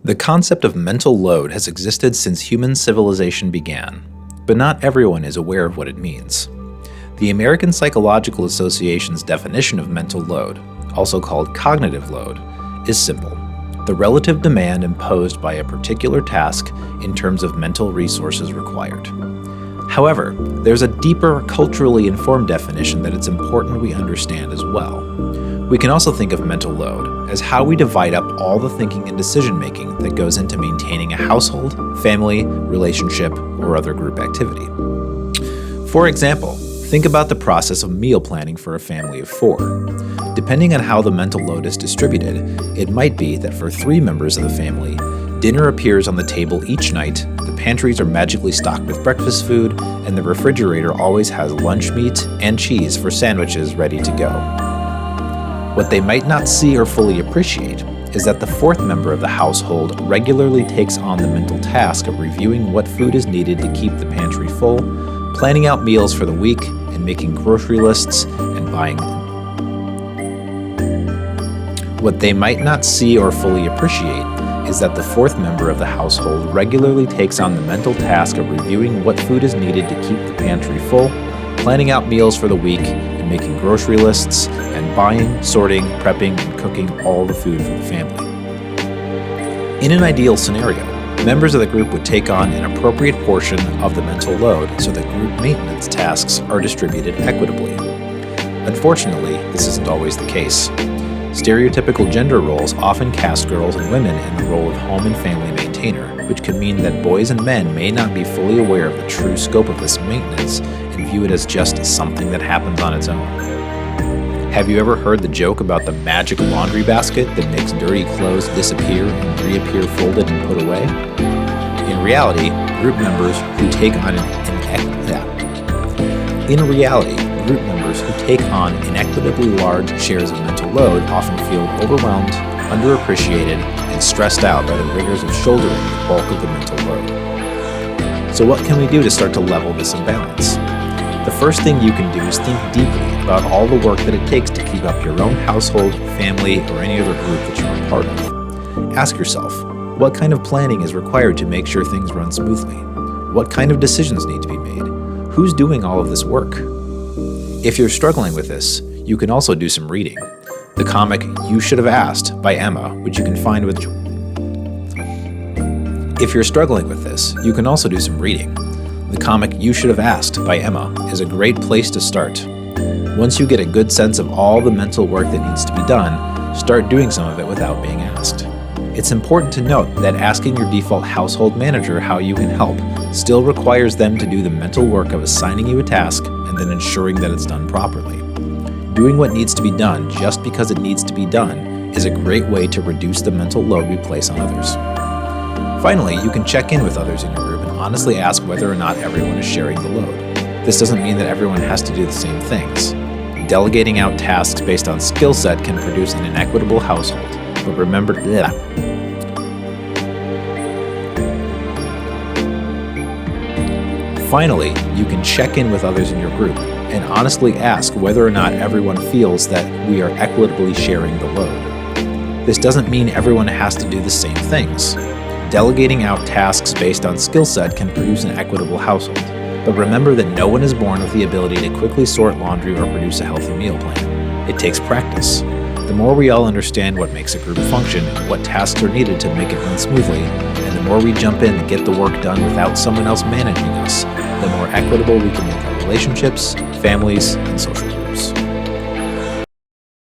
The concept of mental load has existed since human civilization began, but not everyone is aware of what it means. The American Psychological Association's definition of mental load, also called cognitive load, is simple: the relative demand imposed by a particular task in terms of mental resources required. However, there's a deeper, culturally informed definition that it's important we understand as well. We can also think of mental load as how we divide up all the thinking and decision-making that goes into maintaining a household, family, relationship, or other group activity. For example, think about the process of meal planning for a family of 4. Depending on how the mental load is distributed, it might be that for 3 members of the family, dinner appears on the table each night, the pantries are magically stocked with breakfast food, and the refrigerator always has lunch meat and cheese for sandwiches ready to go. What they might not see or fully appreciate is that the 4th member of the household regularly takes on the mental task of reviewing what food is needed to keep the pantry full, planning out meals for the week, and making grocery lists and buying them. What they might not see or fully appreciate is that the 4th member of the household regularly takes on the mental task of reviewing what food is needed to keep the pantry full, planning out meals for the week, and making grocery lists, and buying, sorting, prepping, and cooking all the food for the family. In an ideal scenario, members of the group would take on an appropriate portion of the mental load so that group maintenance tasks are distributed equitably. Unfortunately, this isn't always the case. Stereotypical gender roles often cast girls and women in the role of home and family maintainer, which can mean that boys and men may not be fully aware of the true scope of this maintenance and view it as just something that happens on its own. Have you ever heard the joke about the magic laundry basket that makes dirty clothes disappear and reappear folded and put away? In reality, group members who take on inequitably large shares of mental load often feel overwhelmed, underappreciated, and stressed out by the rigors of shouldering the bulk of the mental load. So what can we do to start to level this imbalance? The first thing you can do is think deeply about all the work that it takes to keep up your own household, family, or any other group that you're a part of. Ask yourself, what kind of planning is required to make sure things run smoothly? What kind of decisions need to be made? Who's doing all of this work? If you're struggling with this, you can also do some reading. The comic You Should Have Asked by Emma, which you can find with... If you're struggling with this, you can also do some reading. The comic You Should Have Asked by Emma is a great place to start. Once you get a good sense of all the mental work that needs to be done, start doing some of it without being asked. It's important to note that asking your default household manager how you can help still requires them to do the mental work of assigning you a task and then ensuring that it's done properly. Doing what needs to be done just because it needs to be done is a great way to reduce the mental load we place on others. Finally, you can check in with others in your group and honestly ask whether or not everyone is sharing the load. This doesn't mean that everyone has to do the same things. Delegating out tasks based on skill set can produce an inequitable household. But remember, Finally, you can check in with others in your group and honestly ask whether or not everyone feels that we are equitably sharing the load. This doesn't mean everyone has to do the same things. Delegating out tasks based on skill set can produce an equitable household, but remember that no one is born with the ability to quickly sort laundry or produce a healthy meal plan. It takes practice. The more we all understand what makes a group function and what tasks are needed to make it run smoothly, and the more we jump in and get the work done without someone else managing us, the more equitable we can make our relationships, families, and social lives.